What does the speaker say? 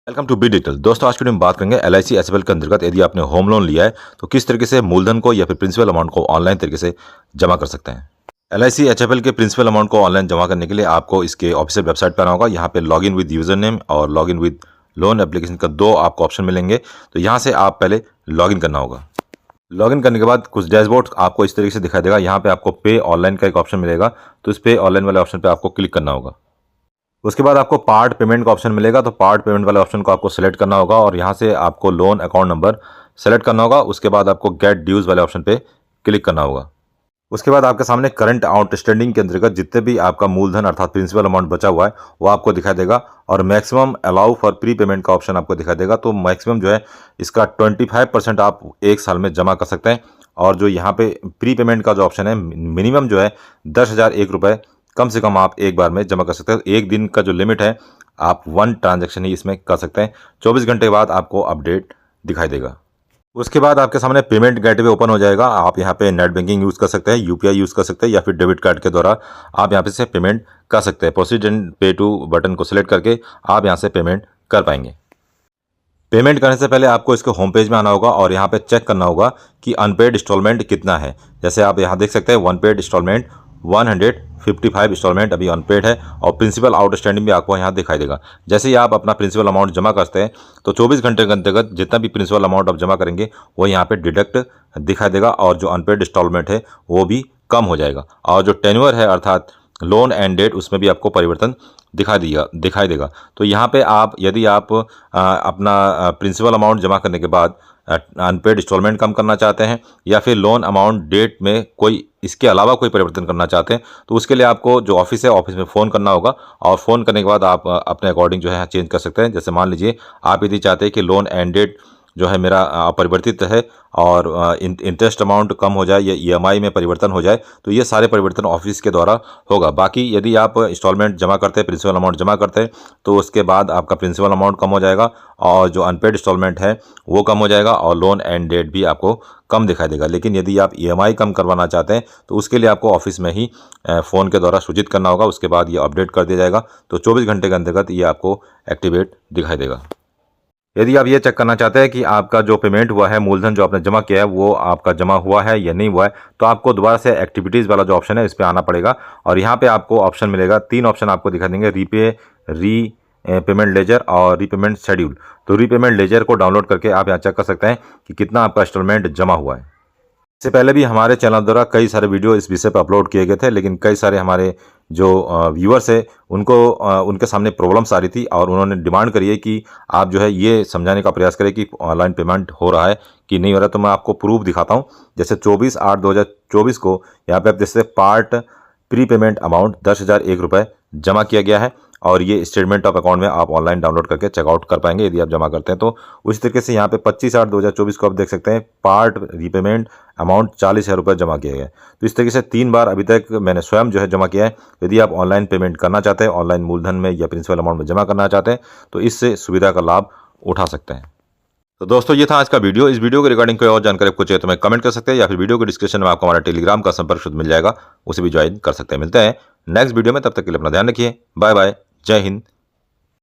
Welcome to be digital. दोस्तों, आज की वीडियो में बात करेंगे LIC एचएफएल के अंतर्गत यदि आपने होम लोन लिया है तो किस तरीके से मूलधन को या फिर प्रिंसिपल अमाउंट को ऑनलाइन तरीके से जमा कर सकते हैं। LIC एचएफएल के प्रिंसिपल अमाउंट को ऑनलाइन जमा करने के लिए आपको इसके ऑफिशियल वेबसाइट पर आना होगा। यहाँ पे लॉगिन विद यूजर नेम और लॉगिन विद लोन एप्लीकेशन का दो आपको ऑप्शन मिलेंगे। तो यहाँ से आप पहले लॉगिन करना होगा। लॉगिन करने के बाद कुछ डैशबोर्ड आपको इस तरीके से दिखाई देगा। यहाँ पे आपको पे ऑनलाइन का एक ऑप्शन मिलेगा, तो इस पे ऑनलाइन वाले ऑप्शन पे आपको क्लिक करना होगा। उसके बाद आपको पार्ट पेमेंट का ऑप्शन मिलेगा, तो पार्ट पेमेंट वाले ऑप्शन को आपको सेलेक्ट करना होगा और यहाँ से आपको लोन अकाउंट नंबर सेलेक्ट करना होगा। उसके बाद आपको गेट ड्यूज वाले ऑप्शन पे क्लिक करना होगा। उसके बाद आपके सामने करंट आउटस्टैंडिंग के अंतर्गत जितने भी आपका मूलधन अर्थात प्रिंसिपल अमाउंट बचा हुआ है वो आपको दिखाई देगा और maximum allow for pre payment का ऑप्शन आपको दिखाई देगा। तो मैक्सिमम जो है इसका 25% आप एक साल में जमा कर सकते हैं। और जो यहाँ पे प्री पेमेंट का जो ऑप्शन है, मिनिमम जो है 10,001 रुपये कम से कम आप एक बार में जमा कर सकते हैं। एक दिन का जो लिमिट है आप 1 ट्रांजैक्शन ही इसमें कर सकते हैं। 24 घंटे के बाद आपको अपडेट दिखाई देगा। उसके बाद आपके सामने पेमेंट गेटवे ओपन हो जाएगा। आप यहाँ पे नेट बैंकिंग यूज़ कर सकते हैं, UPI यूज़ कर सकते हैं या फिर डेबिट कार्ड के द्वारा आप यहाँ पे से पेमेंट कर सकते हैं। प्रोसीड एंड पे टू बटन को सिलेक्ट करके आप यहाँ से पेमेंट कर पाएंगे। पेमेंट करने से पहले आपको इसके होम पेज में आना होगा और यहाँ पे चेक करना होगा कि अनपेड इंस्टॉलमेंट कितना है। जैसे आप यहाँ देख सकते हैं वन पेड इंस्टॉलमेंट 155 इंस्टॉलमेंट अभी अनपेड है और प्रिंसिपल आउटस्टैंडिंग भी आपको यहाँ दिखाई देगा। जैसे ही आप अपना प्रिंसिपल अमाउंट जमा करते हैं तो 24 घंटे के अंतर्गत जितना भी प्रिंसिपल अमाउंट आप जमा करेंगे वो यहाँ पे डिडक्ट दिखाई देगा और जो अनपेड इंस्टॉलमेंट है वो भी कम हो जाएगा। और जो टेन्योर है अर्थात लोन एंड डेट उसमें भी आपको परिवर्तन दिखाई देगा। तो यहाँ पे आप यदि आप अपना प्रिंसिपल अमाउंट जमा करने के बाद अनपेड इंस्टॉलमेंट कम करना चाहते हैं या फिर लोन अमाउंट डेट में कोई इसके अलावा कोई परिवर्तन करना चाहते हैं तो उसके लिए आपको जो ऑफिस है ऑफिस में फ़ोन करना होगा और फ़ोन करने के बाद आप अपने अकॉर्डिंग जो है चेंज कर सकते हैं। जैसे मान लीजिए आप यदि चाहते हैं कि लोन एंड डेट जो है मेरा अपरिवर्तित है और इंटरेस्ट अमाउंट कम हो जाए या EMI में परिवर्तन हो जाए तो ये सारे परिवर्तन ऑफिस के द्वारा होगा। बाकी यदि आप इंस्टॉलमेंट जमा करते हैं, प्रिंसिपल अमाउंट जमा करते हैं तो उसके बाद आपका प्रिंसिपल अमाउंट कम हो जाएगा और जो अनपेड इंस्टॉलमेंट है वो कम हो जाएगा और लोन एंड डेट भी आपको कम दिखाई देगा। लेकिन यदि आप EMI कम करवाना चाहते हैं तो उसके लिए आपको ऑफिस में ही फ़ोन के द्वारा सूचित करना होगा। उसके बाद ये अपडेट कर दिया जाएगा तो 24 घंटे के अंतर्गत ये आपको एक्टिवेट दिखाई देगा। यदि आप ये चेक करना चाहते हैं कि आपका जो पेमेंट हुआ है, मूलधन जो आपने जमा किया है वो आपका जमा हुआ है या नहीं हुआ है, तो आपको दोबारा से एक्टिविटीज़ वाला जो ऑप्शन है इस पर आना पड़ेगा और यहाँ पे आपको ऑप्शन मिलेगा। 3 ऑप्शन आपको दिखा देंगे, री पेमेंट लेजर और रीपेमेंट शेड्यूल। तो रीपेमेंट लेजर को डाउनलोड करके आप यहाँ चेक कर सकते हैं कि कितना आपका इंस्टॉलमेंट जमा हुआ है। इससे पहले भी हमारे चैनल द्वारा कई सारे वीडियो इस विषय पर अपलोड किए गए थे, लेकिन कई सारे हमारे जो व्यूअर्स है उनको उनके सामने प्रॉब्लम्स आ रही थी और उन्होंने डिमांड करी है कि आप जो है ये समझाने का प्रयास करें कि ऑनलाइन पेमेंट हो रहा है कि नहीं हो रहा है। तो मैं आपको प्रूफ दिखाता हूँ। जैसे 24/8/2024 को यहाँ पे आप जैसे पार्ट प्री पेमेंट अमाउंट 10,001 रुपये जमा किया गया है और ये स्टेटमेंट ऑफ अकाउंट में आप ऑनलाइन डाउनलोड करके चेकआउट कर पाएंगे यदि आप जमा करते हैं। तो उसी तरीके से यहाँ पे 25/8/2024 को आप देख सकते हैं पार्ट रीपेमेंट अमाउंट 40,000 रुपये जमा किया गया है। तो इस तरीके से 3 बार अभी तक मैंने स्वयं जो है जमा किया है। यदि आप ऑनलाइन पेमेंट करना चाहते हैं, ऑनलाइन मूलधन में या प्रिंसिपल अमाउंट में जमा करना चाहते हैं तो इससे सुविधा का लाभ उठा सकते हैं। तो दोस्तों, ये था आज का वीडियो। इस वीडियो के रिगार्डिंग कोई और जानकारी आपको चाहिए तो मैं कमेंट कर सकते हैं या फिर वीडियो के डिस्क्रिप्शन में आपको हमारा टेलीग्राम का संपर्क शुद्ध मिल जाएगा, उसे भी ज्वाइन कर सकते हैं। मिलते हैं नेक्स्ट वीडियो में, तब तक के लिए अपना ध्यान रखिए। बाय बाय, जय हिंद,